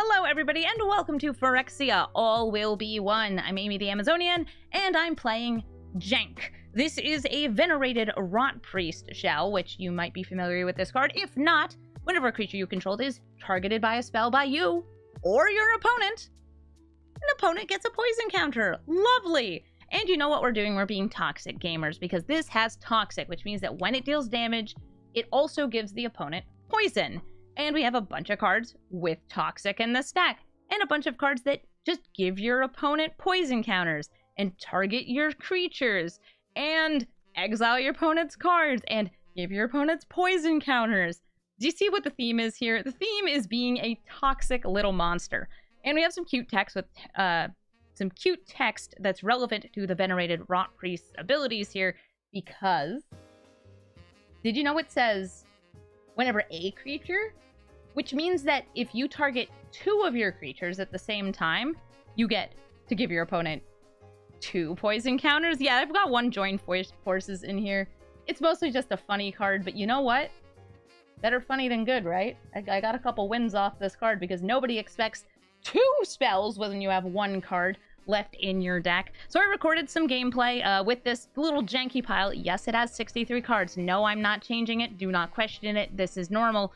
Hello everybody and welcome to Phyrexia, All Will Be One. I'm Amy the Amazonian and I'm playing Jank. This is a venerated Rot Priest shell, which you might be familiar with this card. If not, whenever a creature you controlled is targeted by a spell by you or your opponent, an opponent gets a poison counter. Lovely! And you know what we're doing? We're being toxic gamers because this has toxic, which means that when it deals damage, it also gives the opponent poison. And we have a bunch of cards with toxic in the stack, and a bunch of cards that just give your opponent poison counters, and target your creatures, and exile your opponent's cards, and give your opponent's poison counters. Do you see what the theme is here? The theme is being a toxic little monster. And we have some cute text with some cute text that's relevant to the venerated Rot Priest's abilities here, because did you know it says whenever a creature, which means that if you target two of your creatures at the same time, you get to give your opponent 2 poison counters. Yeah, I've got one join forces in here. It's mostly just a funny card, but you know what? Better funny than good, right? I got a couple wins off this card because nobody expects 2 spells when you have 1 card left in your deck. So I recorded some gameplay with this little janky pile. Yes, it has 63 cards. No, I'm not changing it. Do not question it. This is normal.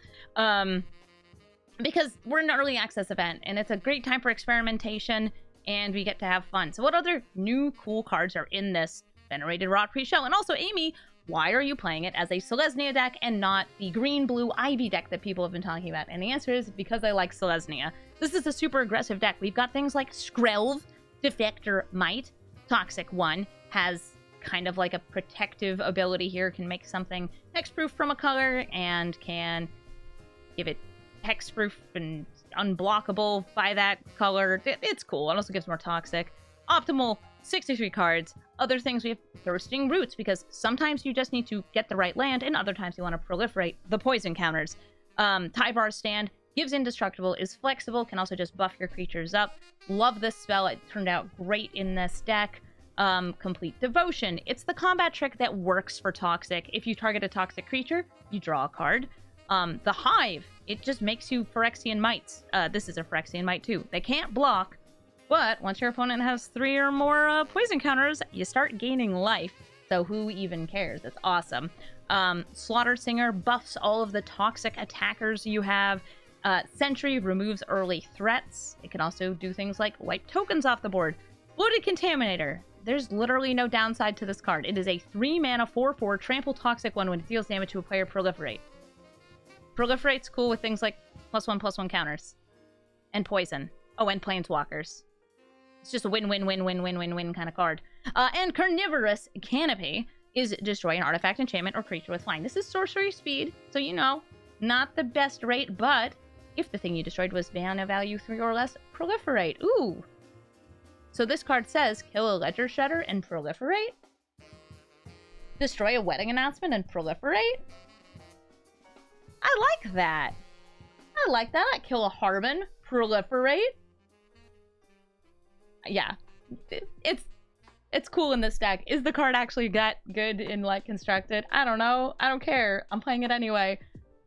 Because we're in an early access event, and it's a great time for experimentation, and we get to have fun. So what other new cool cards are in this venerated Rot Priest shell? And also, Amy, why are you playing it as a Selesnya deck and not the green-blue Ivy deck that people have been talking about? And the answer is because I like Selesnya. This is a super aggressive deck. We've got things like Skrelv, Defector Might, Toxic 1, has kind of like a protective ability here, can make something hexproof from a color, and can give it hexproof and unblockable by that color. It's cool. It also gives more toxic. Optimal, 63 cards. Other things, we have Thirsting Roots, because sometimes you just need to get the right land, and other times you want to proliferate the poison counters. Tyvar Stand, gives indestructible, is flexible, can also just buff your creatures up. Love this spell. It turned out great in this deck. Complete Devotion. It's the combat trick that works for toxic. If you target a toxic creature, you draw a card. The Hive, it just makes you Phyrexian Mites. This is a Phyrexian Mite too. They can't block, but once your opponent has 3 or more poison counters, you start gaining life. So who even cares? It's awesome. Slaughter Singer buffs all of the toxic attackers you have. Sentry removes early threats. It can also do things like wipe tokens off the board. Bloated Contaminator. There's literally no downside to this card. It is a 3-mana 4/4 trample toxic 1 when it deals damage to a player. Proliferate. Proliferate's cool with things like +1/+1 counters. And poison. Oh, and planeswalkers. It's just a win-win-win-win-win-win-win kind of card. And Carnivorous Canopy is destroy an artifact, enchantment, or creature with flying. This is sorcery speed, so you know, not the best rate, but if the thing you destroyed was mana value 3 or less, proliferate. Ooh. So this card says, kill a ledger shredder and proliferate? Destroy a wedding announcement and proliferate? I like that. I like that. I kill a Harbin, proliferate. Yeah. It's cool in this deck. Is the card actually that good in, like, constructed? I don't know. I don't care. I'm playing it anyway.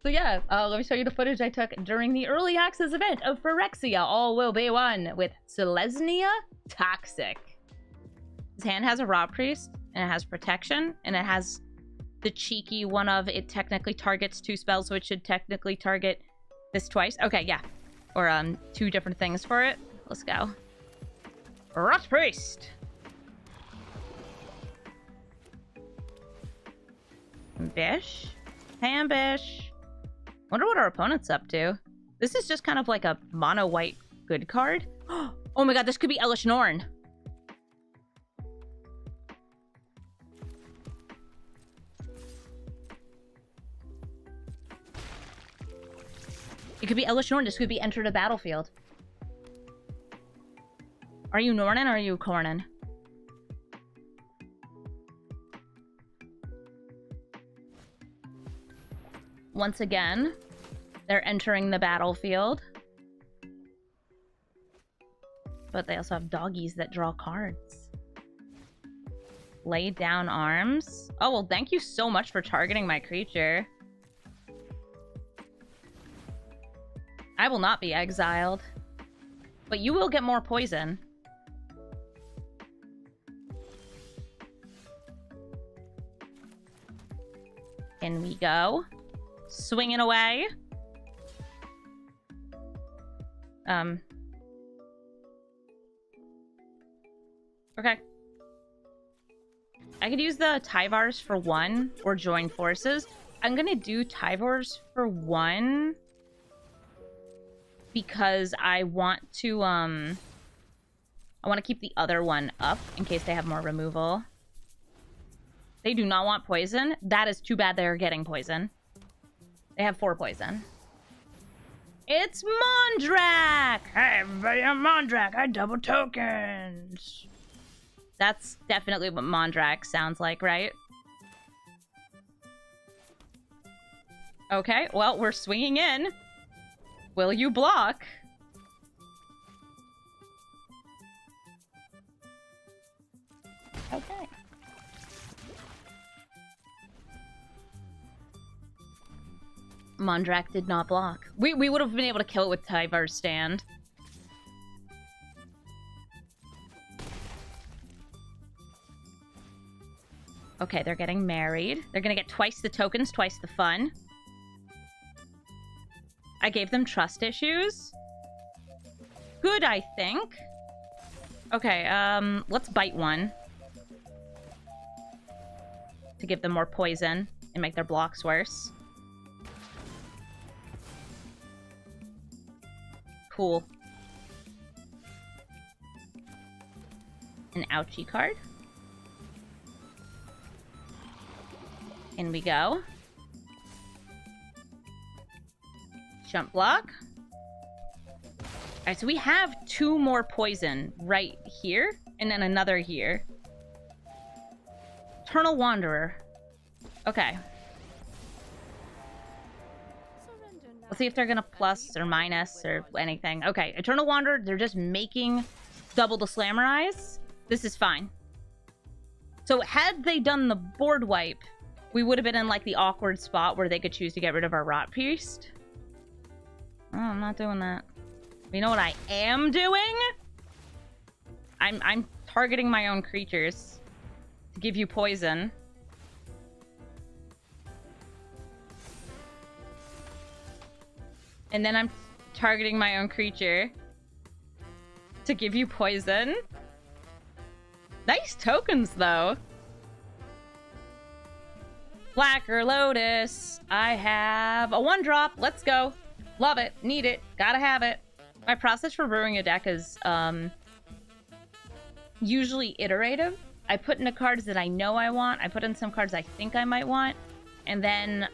So yeah, let me show you the footage I took during the early access event of Phyrexia, All Will Be One, with Selesnya Toxic. His hand has a Rot Priest, and it has protection, and it has the cheeky one of it technically targets 2 spells, so it should technically target this twice. Okay, yeah. Or 2 different things for it. Let's go. Rot Priest! Bish? Hey, Bish. Wonder what our opponent's up to. This is just kind of like a mono-white good card. Oh my god, this could be Elish Norn. It could be Elish Norn. This could be Enter the Battlefield. Are you Nornin or are you Cornin? Once again, they're entering the battlefield. But they also have doggies that draw cards. Lay down arms. Oh, well, thank you so much for targeting my creature. I will not be exiled. But you will get more poison. In we go. Swinging away. Okay. I could use the Tyvars for 1 or join forces. I'm gonna do Tyvars for 1 because I want to keep the other one up in case they have more removal. They do not want poison. That is too bad they're getting poison. They have 4 poison. It's Mondrak! Hey everybody, I'm Mondrak. I double tokens. That's definitely what Mondrak sounds like, right? Okay, well, we're swinging in. Will you block? Okay. Mondrak did not block. We would have been able to kill it with Tyvar's stand. Okay, they're getting married. They're gonna get twice the tokens, twice the fun. I gave them trust issues. Good, I think. Okay, let's bite one. To give them more poison and make their blocks worse. Cool. An ouchie card. In we go. Jump block. Alright, so we have 2 more poison right here, and then another here. Eternal Wanderer. Okay. Let's see if they're gonna plus or minus or anything. Okay, Eternal Wanderer, they're just making double the Slammerize. This is fine. So had they done the board wipe, we would have been in like the awkward spot where they could choose to get rid of our Rot Priest. Oh, I'm not doing that. You know what I am doing? I'm targeting my own creatures to give you poison. And then I'm targeting my own creature to give you poison. Nice tokens, though. Blacker Lotus. I have a 1-drop. Let's go. Love it. Need it. Gotta have it. My process for brewing a deck is usually iterative. I put in the cards that I know I want. I put in some cards I think I might want. And then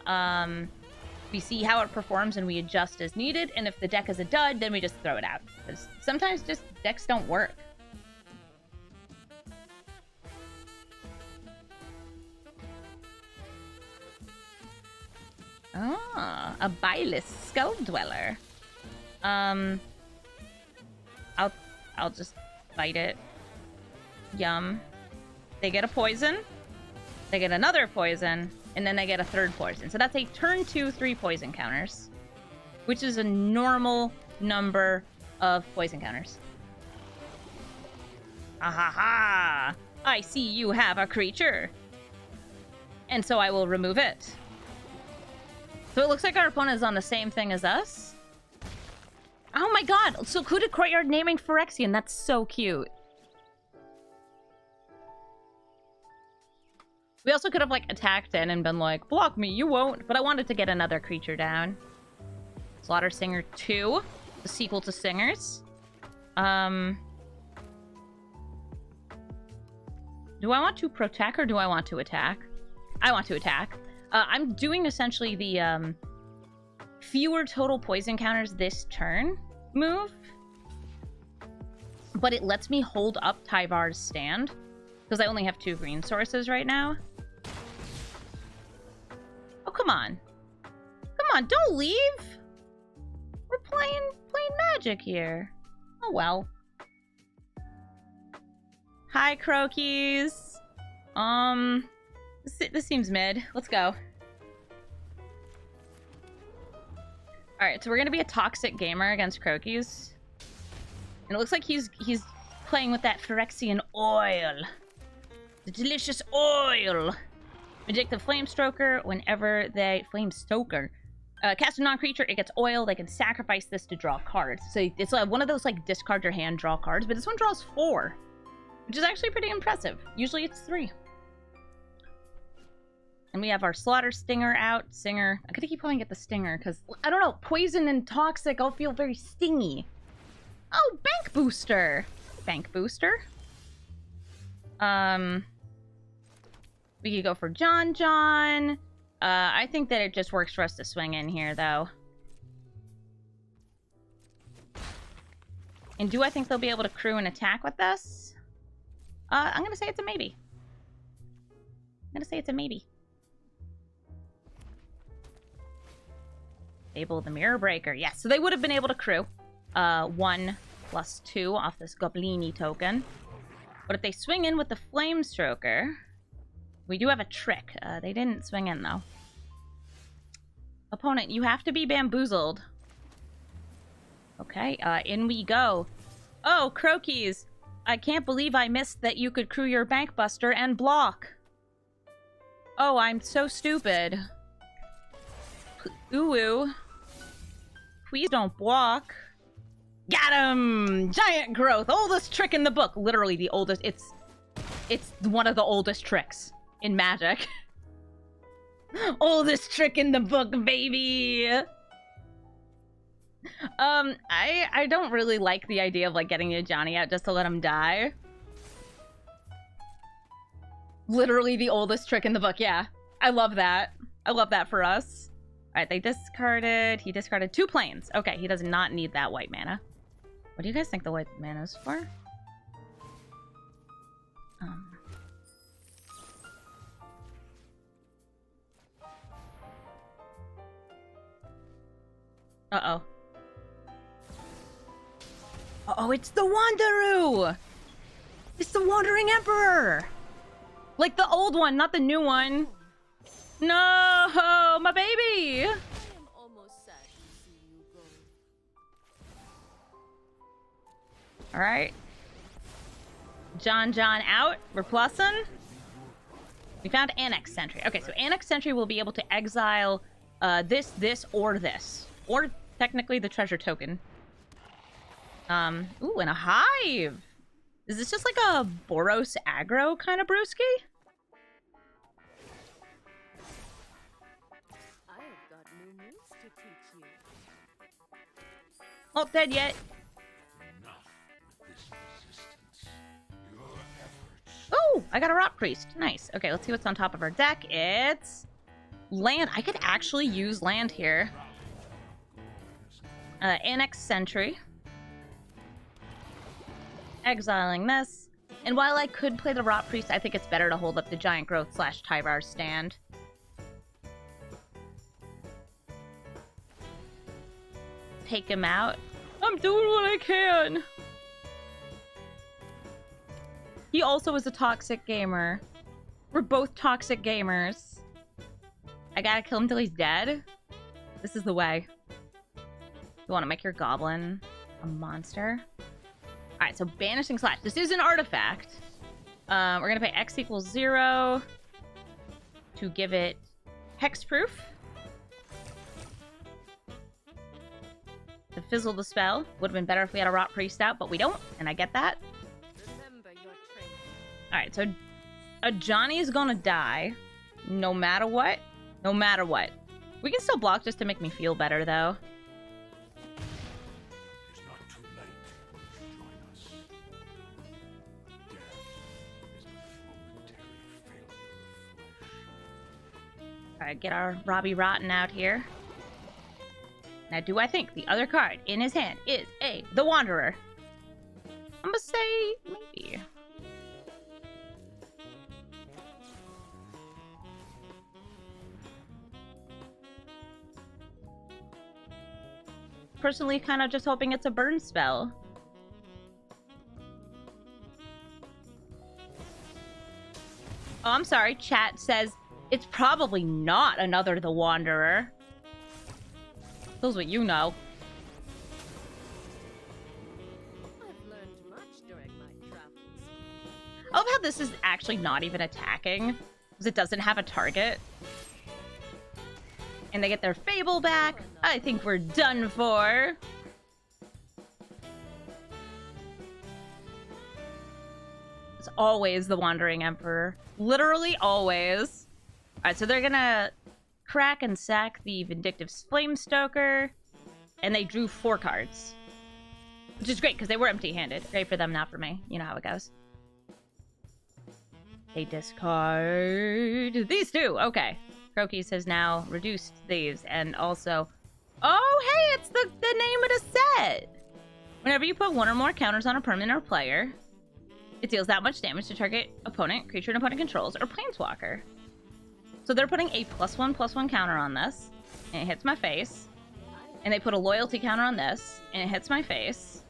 we see how it performs and we adjust as needed. And if the deck is a dud, then we just throw it out. Because sometimes just decks don't work. Ah, a Byleth Skull Dweller. I'll just fight it. Yum. They get a poison. They get another poison. And then they get a 3rd poison. So that's a turn 2, 3 poison counters. Which is a normal number of poison counters. Ahaha! I see you have a creature. And so I will remove it. So it looks like our opponent is on the same thing as us. Oh my god! Secluded Courtyard naming Phyrexia, and that's so cute. We also could have, like, attacked in and been like, block me, you won't. But I wanted to get another creature down. Slaughter Singer 2. The sequel to Singers. Do I want to protect or do I want to attack? I want to attack. I'm doing essentially the fewer total poison counters this turn move. But it lets me hold up Tyvar's stand. Because I only have 2 green sources right now. Oh, come on. Come on, don't leave. We're playing Magic here. Oh, well. Hi, Crokeyz. This seems mid. Let's go. Alright, so we're gonna be a toxic gamer against Crokeyz. And it looks like he's playing with that Phyrexian oil. The delicious oil. Vindictive Flamestroker. Whenever they... Flamestoker. Cast a non-creature, it gets oil. They can sacrifice this to draw cards. So it's one of those, like, discard your hand, draw cards. But this one draws 4. Which is actually pretty impressive. Usually it's 3. And we have our Slaughter Stinger out. Singer. I'm gonna keep calling it the Stinger, because, I don't know, Poison and Toxic all feel very stingy. Oh, Bank Booster! Bank Booster. We could go for John John. I think that it just works for us to swing in here, though. And do I think they'll be able to crew and attack with this? I'm gonna say it's a maybe. I'm gonna say it's a maybe. Able the Mirror Breaker. Yes, so they would have been able to crew. 1+2 off this Goblini token. But if they swing in with the Flamestroker, we do have a trick. They didn't swing in, though. Opponent, you have to be bamboozled. Okay, in we go. Oh, Crokeyz. I can't believe I missed that you could crew your Bank Buster and block. Oh, I'm so stupid. Ooh. Please don't block. Got him! Giant Growth, oldest trick in the book. Literally the oldest. It's one of the oldest tricks in Magic. Oldest trick in the book, baby! I don't really like the idea of, like, getting a Johnny out just to let him die. Literally the oldest trick in the book, yeah. I love that. I love that for us. Alright, they discarded... He discarded 2 planes. Okay, he does not need that white mana. What do you guys think the white mana is for? Uh-oh. Uh-oh, it's the Wanderu! It's the Wandering Emperor! Like the old one, not the new one. No, my baby! Alright. John out. We're plussing. We found Annex Sentry. Okay, so Annex Sentry will be able to exile this, or this. Or technically the treasure token. Ooh, and a Hive! Is this just like a Boros aggro kind of brewski? I have got new moves to teach you. Not dead yet. Oh, I got a Rot Priest. Nice. Okay, let's see what's on top of our deck. It's land. I could actually use land here. Annex Sentry. Exiling this. And while I could play the Rot Priest, I think it's better to hold up the Giant Growth / Tyvar stand. Take him out. I'm doing what I can. He also is a toxic gamer. We're both toxic gamers. I gotta kill him till he's dead. This is the way. You want to make your goblin a monster? Alright, so Banishing Slash. This is an artifact. We're gonna pay X = 0 to give it hexproof. To fizzle the spell. Would have been better if we had a Rot Priest out, but we don't, and I get that. Alright, so a Johnny is gonna die. No matter what. No matter what. We can still block just to make me feel better, though. Alright, get our Robbie Rotten out here. Now, do I think the other card in his hand is the Wanderer? I'm gonna say maybe. Personally, kind of just hoping it's a burn spell. Oh, I'm sorry. Chat says it's probably not another The Wanderer. That's what you know. I've love how this is actually not even attacking, because it doesn't have a target. And they get their Fable back. I think we're done for. It's always the Wandering Emperor. Literally always. Alright, so they're gonna crack and sack the Vindictive Flamestoker. And they drew 4 cards. Which is great, because they were empty-handed. Great for them, not for me. You know how it goes. They discard these 2. Okay. Crokeyz has now reduced these. And also... Oh, hey! It's the name of the set! Whenever you put 1 or more counters on a permanent or player, it deals that much damage to target opponent, creature an opponent controls, or planeswalker. So they're putting a +1/+1 counter on this. And it hits my face. And they put a loyalty counter on this. And it hits my face.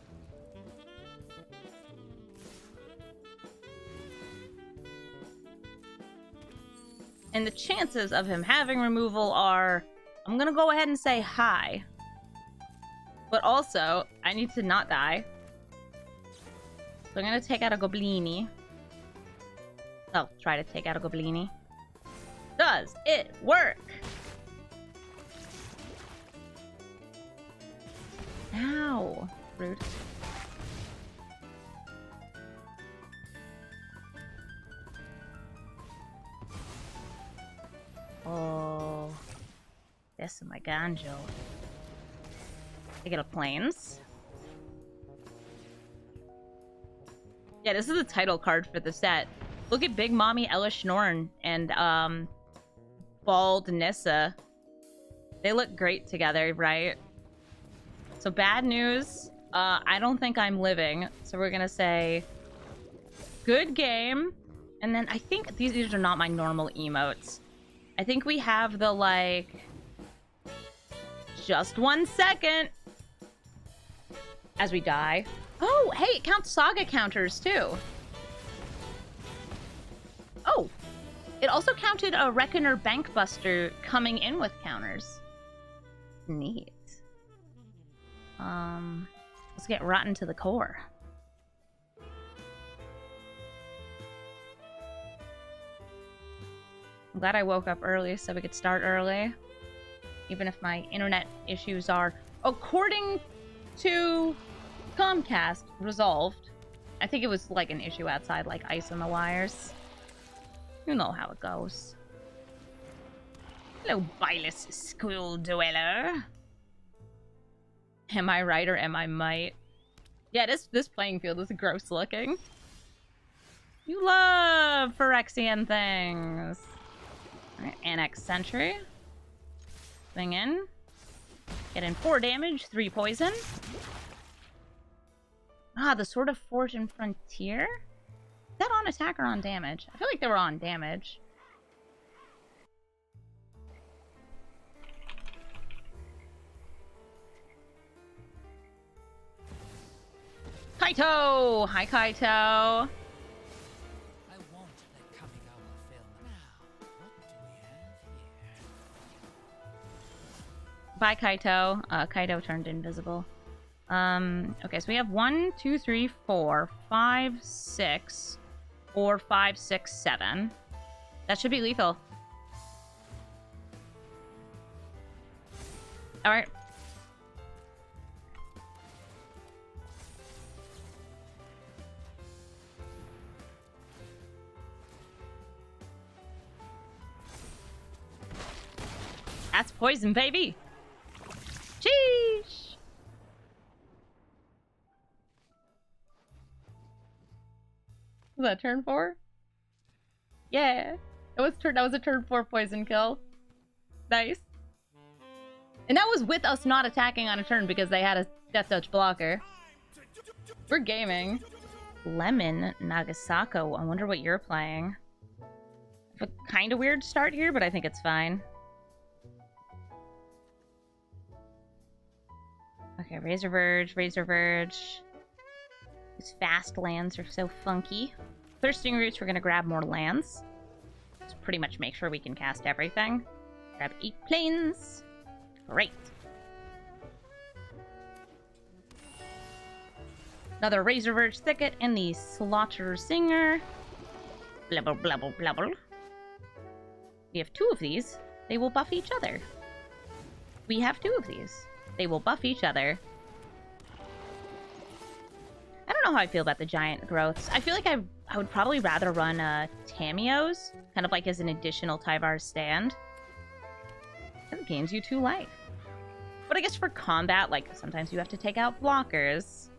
And the chances of him having removal are... I'm gonna go ahead and say high. But also, I need to not die. So I'm gonna take out a Goblini. Oh, try to take out a Goblini. Does it work? Ow. Rude. Oh, this is my Ganjo. I get a Plains. Yeah, this is the title card for the set. Look at Big Mommy Elish Norn and Bald Nissa. They look great together, right? So bad news. I don't think I'm living. So we're gonna say good game. And then I think these are not my normal emotes. I think we have the, like, just 1 second as we die. Oh, hey, it counts Saga counters, too. Oh, it also counted a Reckoner Bankbuster coming in with counters. Neat. Let's get rotten to the core. I'm glad I woke up early so we could start early. Even if my internet issues are, according to Comcast, resolved. I think it was like an issue outside, like ice in the wires. You know how it goes. Hello, Bylus School Dweller. Am I right or am I might? Yeah, this playing field is gross looking. You love Phyrexian things. Alright, Annex Sentry. Swing in. Get in 4 damage, 3 poison. Ah, the Sword of Fortune Frontier? Is that on attack or on damage? I feel like they were on damage. Kaito! Hi, Kaito! I won't let Kamigawa fail now. What do we have here? Bye, Kaito. Kaito turned invisible. Okay, so we have 1, 2, 3, 4, 5, 6, 4, 5, 6, 7. That should be lethal. Alright. That's poison, baby! Sheesh! Was that turn 4? Yeah. That was a turn 4 poison kill. Nice. And that was with us not attacking on a turn because they had a Death Touch blocker. We're gaming. Lemon Nagasako. I wonder what you're playing. I have a kind of weird start here, but I think it's fine. Okay, Razor Verge, Razor Verge. These fast lands are so funky. Thirsting Roots, we're gonna grab more lands. Just pretty much make sure we can cast everything. Grab 8 planes. Great. Another Razor Verge Thicket and the Slaughter Singer. Blubble, blubble, blubble. We have 2 of these. They will buff each other. We have 2 of these. They will buff each other. I don't know how I feel about the giant growths. I feel like I would probably rather run Tamios, kind of like as an additional Tyvar stand. It gains you 2 life. But I guess for combat, like, sometimes you have to take out blockers.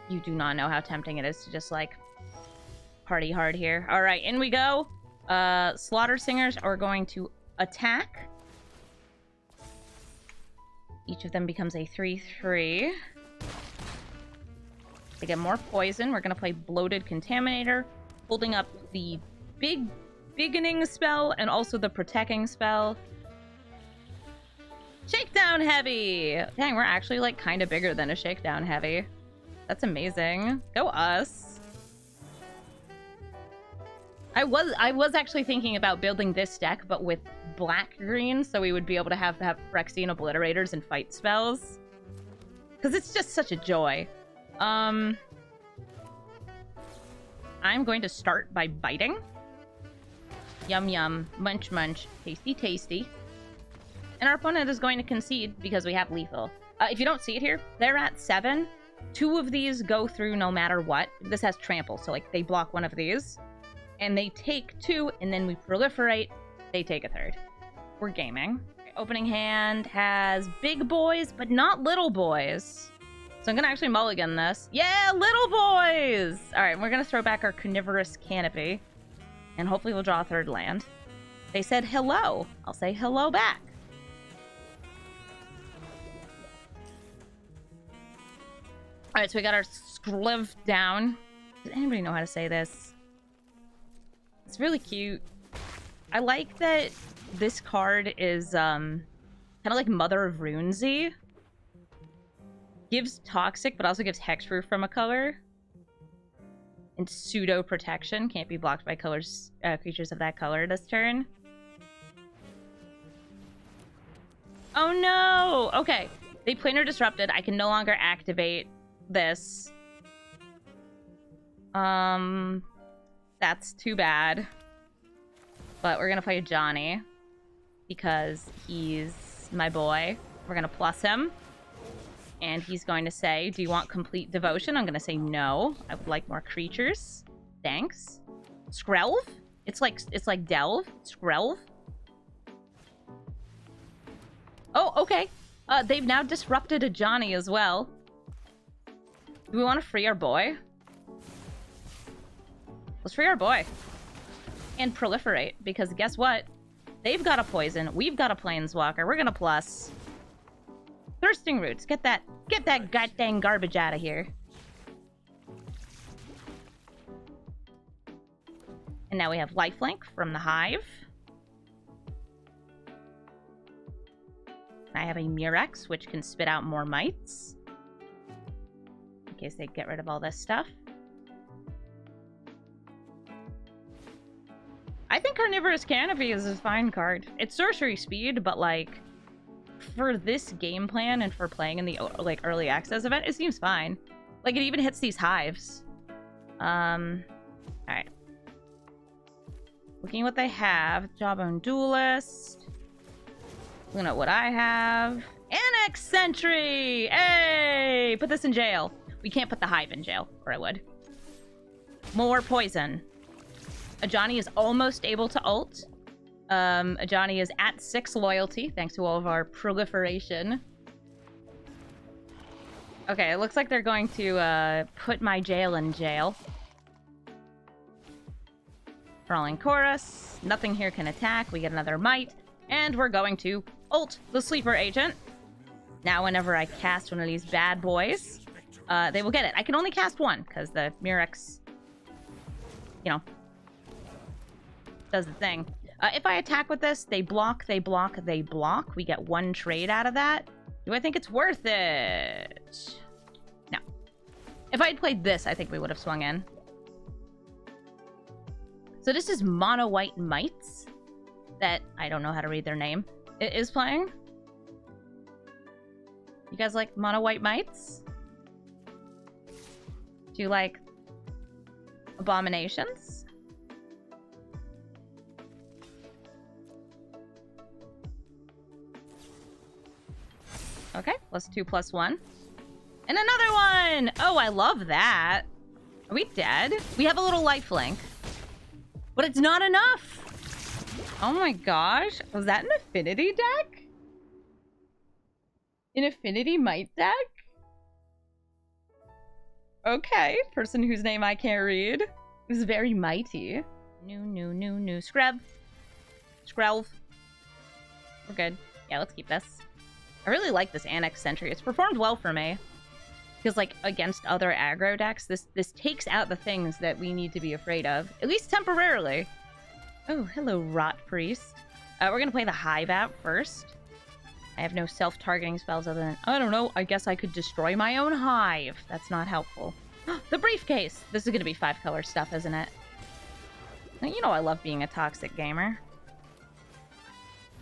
You do not know how tempting it is to just, like, party hard here. Alright, in we go. Slaughter Singers are going to attack. Each of them becomes a 3/3. They get more poison. We're going to play Bloated Contaminator, holding up the Beginning spell and also the Protecting spell. Shakedown Heavy! Dang, we're actually, like, kind of bigger than a Shakedown Heavy. That's amazing. Go us. I was actually thinking about building this deck, but with black-green, so we would be able to have Phyrexian Obliterators and fight spells. Because it's just such a joy. I'm going to start by biting. Yum yum, munch munch, tasty tasty. And our opponent is going to concede because we have lethal. If you don't see it here, they're at 7. 2 of these go through no matter what. This has trample, so like they block 1 of these. And they take 2, and then we proliferate. They take a 3rd. We're gaming. Opening hand has big boys, but not little boys. So I'm going to actually mulligan this. Yeah, little boys! Alright, we're going to throw back our Carnivorous Canopy. And hopefully we'll draw a 3rd land. They said hello. I'll say hello back. Alright, so we got our Skliv down. Does anybody know how to say this? It's really cute. I like that this card is kind of like Mother of Runesy. Gives Toxic, but also gives Hexproof from a color. And pseudo protection. Can't be blocked by colors, creatures of that color this turn. Oh no! Okay. They planar disrupted. I can no longer activate this. That's too bad. But we're gonna play Johnny. Because he's my boy. We're gonna plus him. And he's going to say, do you want complete devotion? I'm going to say no. I would like more creatures. Thanks. Skrelv? It's like Delve. Skrelv? Oh, okay. They've now disrupted a Johnny as well. Do we want to free our boy? Let's free our boy. And proliferate. Because guess what? They've got a poison. We've got a planeswalker. We're going to plus. Thirsting Roots. Get that goddamn garbage out of here. And now we have Lifelink from the Hive. I have a Murex, which can spit out more mites. In case they get rid of all this stuff. I think Carnivorous Canopy is a fine card. It's sorcery speed, but like... for this game plan and for playing in the like early access event, it seems fine. Like it even hits these hives. Alright. Looking at what they have. Jawbone Duelist. Looking at what I have. Annex Sentry! Hey! Put this in jail. We can't put the hive in jail, or I would. More poison. Ajani is almost able to ult. Ajani is at 6 loyalty, thanks to all of our proliferation. Okay, it looks like they're going to put my jail in jail. Crawling Chorus. Nothing here can attack. We get another Might. And we're going to ult the Sleeper Agent. Now whenever I cast one of these bad boys, they will get it. I can only cast one, because the Murex, you know, does the thing. If I attack with this, they block, they block, they block. We get 1 trade out of that. Do I think it's worth it? No. If I had played this, I think we would have swung in. So this is Mono White Mites. That, I don't know how to read their name. It is playing. You guys like Mono White Mites? Do you like Abominations. Okay, +2/+1. And another one! Oh, I love that. Are we dead? We have a little lifelink. But it's not enough! Oh my gosh. Was that an affinity deck? An affinity might deck? Okay, person whose name I can't read. Is very mighty. New. Scrub. Skrelv. We're good. Yeah, let's keep this. I really like this Annex Sentry. It's performed well for me. Feels like against other aggro decks, this takes out the things that we need to be afraid of. At least temporarily. Oh, hello, Rot Priest. We're gonna play the Hive out first. I have no self-targeting spells other than... I don't know, I guess I could destroy my own hive. That's not helpful. The briefcase! This is gonna be 5-color stuff, isn't it? You know I love being a toxic gamer.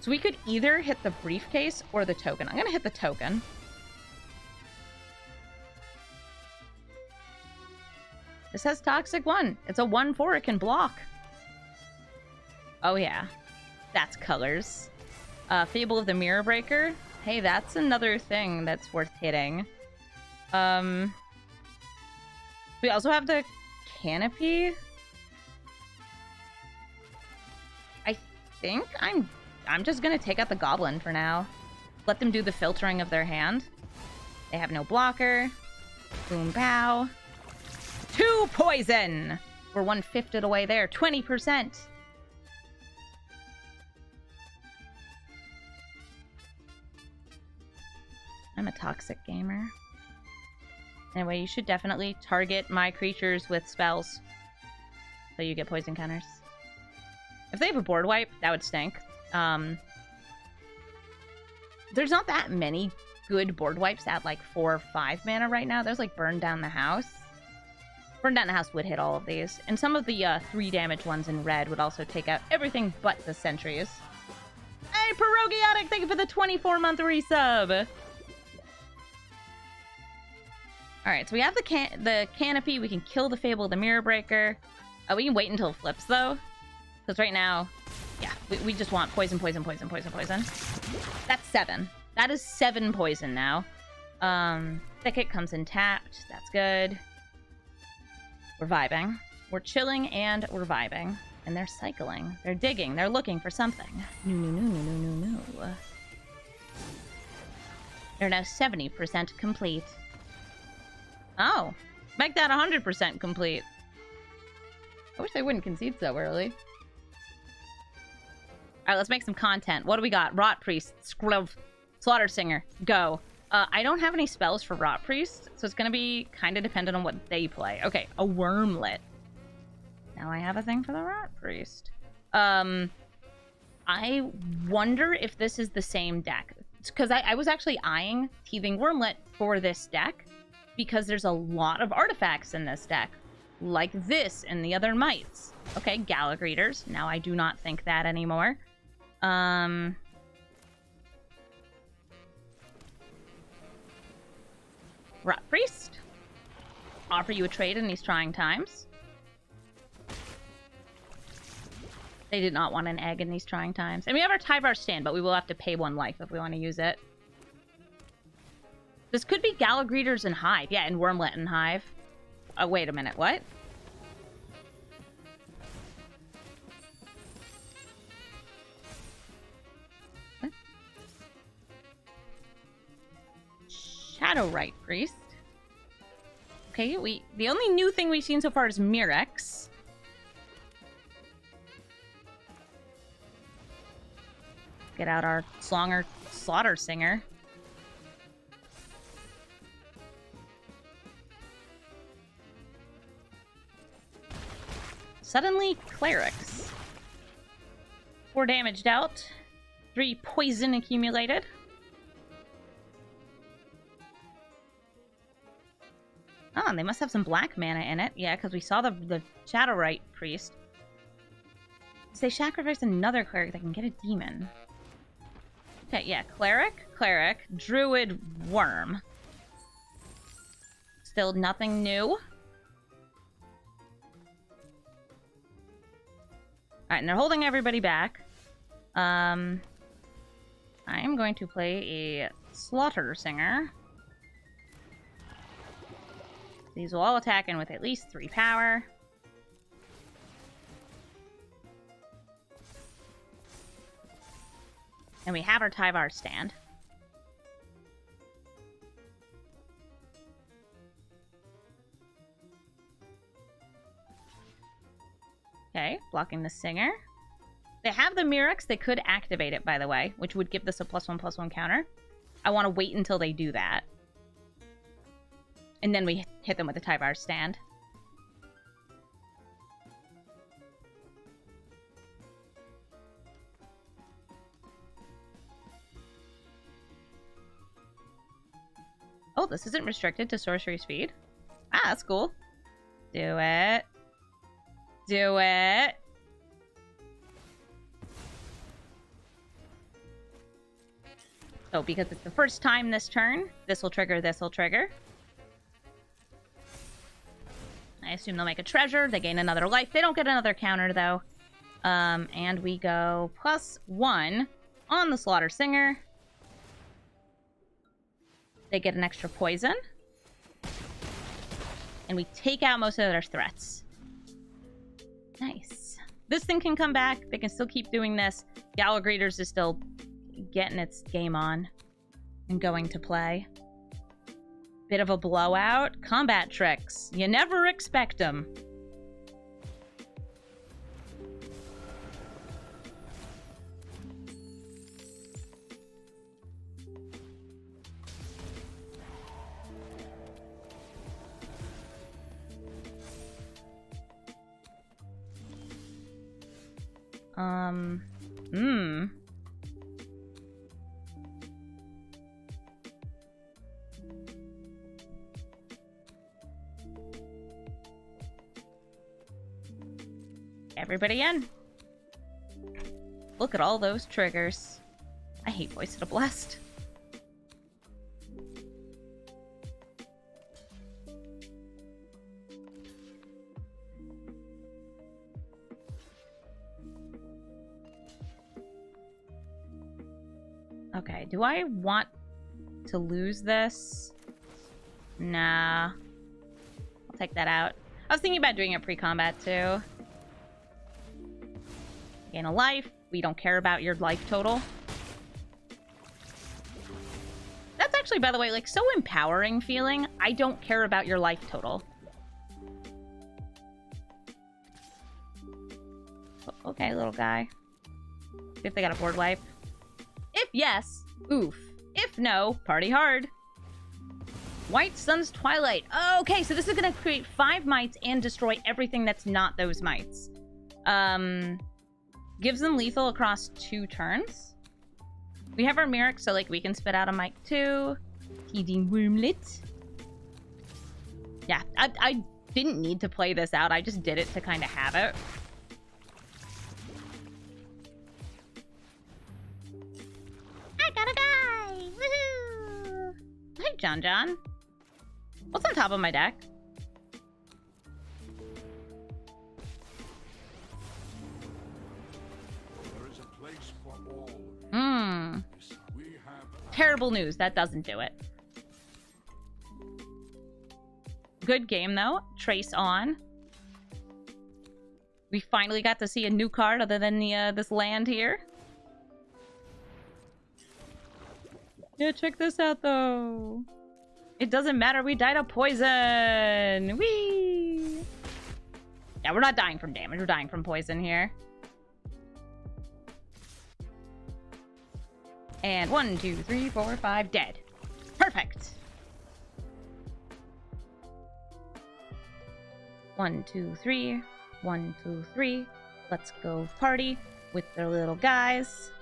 So we could either hit the briefcase or the token. I'm gonna hit the token. This has Toxic 1. It's a 1/4. It can block. Oh yeah. That's colors. Fable of the Mirror Breaker. Hey, that's another thing that's worth hitting. We also have the Canopy. I think I'm just gonna take out the Goblin for now. Let them do the filtering of their hand. They have no blocker. Boom, pow. 2 poison! We're 1/5 it away there. 20%! I'm a toxic gamer. Anyway, you should definitely target my creatures with spells. So you get poison counters. If they have a board wipe, that would stink. There's not that many good board wipes at like 4 or 5 mana right now. There's like Burn Down the House. Burn Down the House would hit all of these. And some of the 3 damage ones in red would also take out everything but the sentries. Hey, Pierogiatic, thank you for the 24-month resub! Alright, so we have the Canopy. We can kill the Fable of the Mirror Breaker. We can wait until it flips, though. Because right now, yeah, we just want poison. That's 7. That is 7 poison now. Thicket comes in tapped. That's good. We're vibing. We're chilling and we're vibing. And they're cycling. They're digging. They're looking for something. No. They're now 70% complete. Oh. Make that 100% complete. I wish they wouldn't concede so early. Alright, let's make some content. What do we got? Rot Priest, Scrub, Slaughter Singer, go. I don't have any spells for Rot Priest, so it's gonna be kind of dependent on what they play. Okay, a Wormlet. Now I have a thing for the Rot Priest. I wonder if this is the same deck. Because I was actually eyeing Teething Wormlet for this deck, because there's a lot of artifacts in this deck. Like this and the other mites. Okay, Gallic Readers. Now I do not think that anymore. Rot Priest. Offer you a trade in these trying times. They did not want an egg in these trying times. And we have our Tyvar stand, but we will have to pay 1 life if we want to use it. This could be Gallic Readers and Hive. Yeah, and Wormlet and Hive. Wait a minute, what? Shadowrite Priest. Okay, the only new thing we've seen so far is Mirex. Get out our Slaughter Singer. Suddenly, Clerics. 4 damage dealt. 3 poison accumulated. Oh, and they must have some black mana in it. Yeah, because we saw the Shadowrite Priest. So they sacrifice another cleric that can get a demon. Okay, yeah. Cleric, Druid, Worm. Still nothing new. Alright, and they're holding everybody back. I am going to play a Slaughter Singer. These will all attack in with at least 3 power. And we have our Tyvar stand. Okay, blocking the Singer. They have the Mirrex. They could activate it, by the way, which would give this a +1/+1 counter. I want to wait until they do that. And then we hit them with the Tyvar stand. Oh, this isn't restricted to sorcery speed. Ah, that's cool. Do it. Do it. So, because it's the first time this turn, this will trigger, this will trigger. I assume they'll make a treasure. They gain another life. They don't get another counter, though. And we go +1 on the Slaughter Singer. They get an extra poison. And we take out most of their threats. Nice. This thing can come back. They can still keep doing this. Gala Greeters is still getting its game on and going to play. Bit of a blowout. Combat tricks. You never expect them. Everybody in. Look at all those triggers. I hate Voice of the Blessed. Okay, do I want to lose this? Nah. I'll take that out. I was thinking about doing it pre-combat too. Gain a life. We don't care about your life total. That's actually, by the way, like, so empowering feeling. I don't care about your life total. Okay, little guy. See if they got a board wipe. If yes, oof. If no, party hard. White Sun's Twilight. Okay, so this is going to create 5 mites and destroy everything that's not those mites. Gives them lethal across 2 turns. We have our Mirrex, so like we can spit out a mite too. Teething Wormlet. Yeah, I didn't need to play this out. I just did it to kind of have it. I got a guy! Woohoo! Hey, John John. What's on top of my deck? Terrible news. That doesn't do it. Good game, though. Trace on. We finally got to see a new card other than the this land here. Yeah, check this out, though. It doesn't matter. We died of poison. Whee! Yeah, we're not dying from damage. We're dying from poison here. And 1, 2, 3, 4, 5, dead. Perfect. 1, 2, 3. 1, 2, 3. Let's go party with their little guys.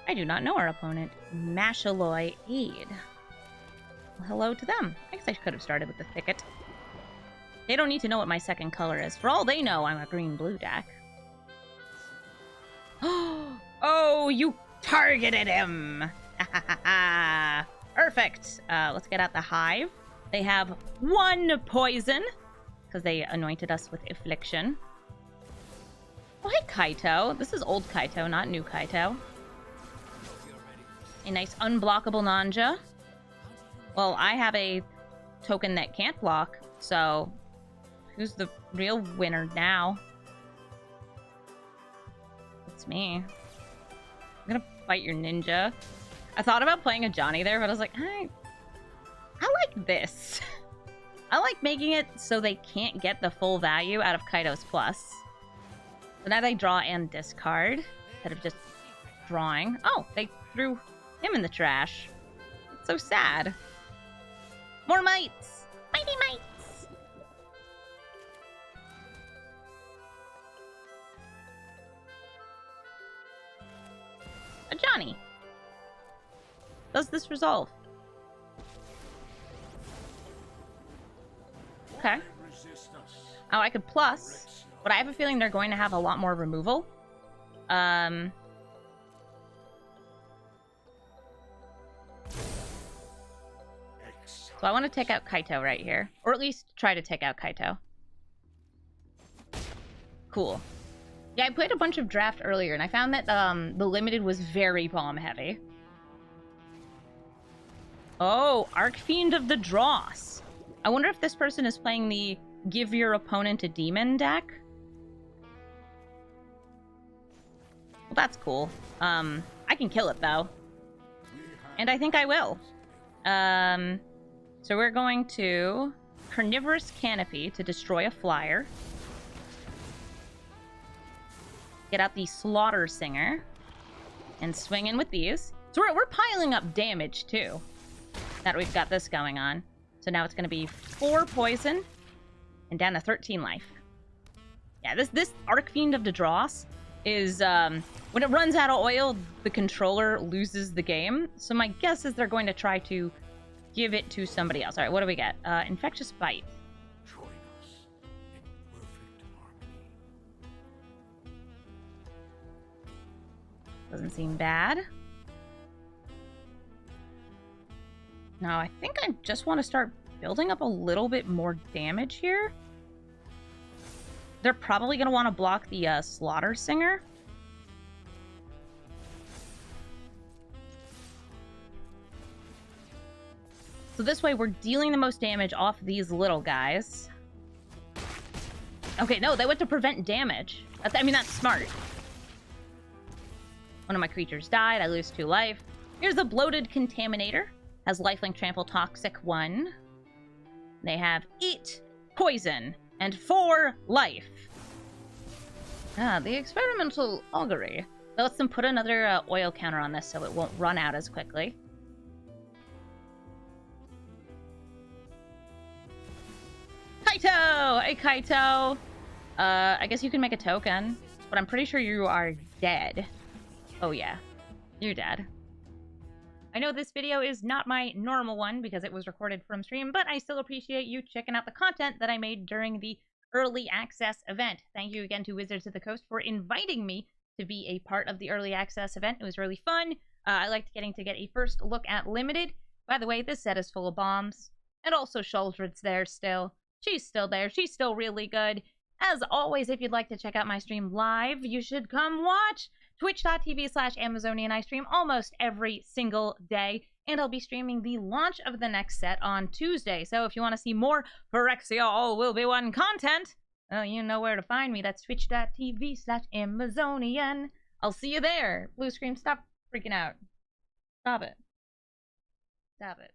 I do not know our opponent. Mashaloy Aid. Well, hello to them. I guess I could have started with the Thicket. They don't need to know what my second color is. For all they know, I'm a green-blue deck. Oh, you targeted him! Perfect. Let's get out the Hive. They have 1 poison, because they anointed us with Affliction. Oh, hey, Kaito. This is old Kaito, not new Kaito. A nice unblockable Nanja. Well, I have a token that can't block, so who's the real winner now? It's me. I'm gonna fight your ninja. I thought about playing a Johnny there, but I was like, I like this. I like making it so they can't get the full value out of Kaito's plus. So now they draw and discard instead of just drawing. Oh, they threw him in the trash. It's so sad. More mites! Mighty mites! A Johnny. Does this resolve? Okay. Oh, I could plus, but I have a feeling they're going to have a lot more removal. So I want to take out Kaito right here. Or at least try to take out Kaito. Cool. Yeah, I played a bunch of draft earlier, and I found that the limited was very bomb heavy. Oh, Archfiend of the Dross. I wonder if this person is playing the give your opponent a demon deck. Well, that's cool. I can kill it, though. And I think I will. So we're going to Carnivorous Canopy to destroy a flyer. Get out the Slaughter Singer. And swing in with these. So we're piling up damage, too. That we've got this going on. So now it's going to be 4 poison and down to 13 life. Yeah, this Archfiend of the Dross is, when it runs out of oil, the controller loses the game. So my guess is they're going to try to give it to somebody else. All right, what do we get? Infectious Bite. Join us in perfect harmony. Doesn't seem bad. Now, I think I just want to start building up a little bit more damage here. They're probably going to want to block the Slaughter Singer. So this way, we're dealing the most damage off these little guys. Okay, no, they went to prevent damage. I mean, that's smart. One of my creatures died. I lose 2 life. Here's a Bloated Contaminator. Has lifelink, trample, toxic 1. They have Eat, Poison, and 4 life. Ah, the Experimental Augury. That lets them put another oil counter on this so it won't run out as quickly. Kaito! Hey, Kaito! I guess you can make a token, but I'm pretty sure you are dead. Oh, yeah. You're dead. I know this video is not my normal one because it was recorded from stream, but I still appreciate you checking out the content that I made during the early access event. Thank you again to Wizards of the Coast for inviting me to be a part of the early access event. It was really fun. I liked getting to get a first look at Limited. By the way, this set is full of bombs. And also Shuldred's there still. She's still there. She's still really good. As always, if you'd like to check out my stream live, you should come watch. Twitch.tv/Amazonian. I stream almost every single day, and I'll be streaming the launch of the next set on Tuesday. So if you want to see more Phyrexia All Will Be One content, well, you know where to find me. That's twitch.tv/Amazonian. I'll see you there. Blue screen, stop freaking out. Stop it. Stop it.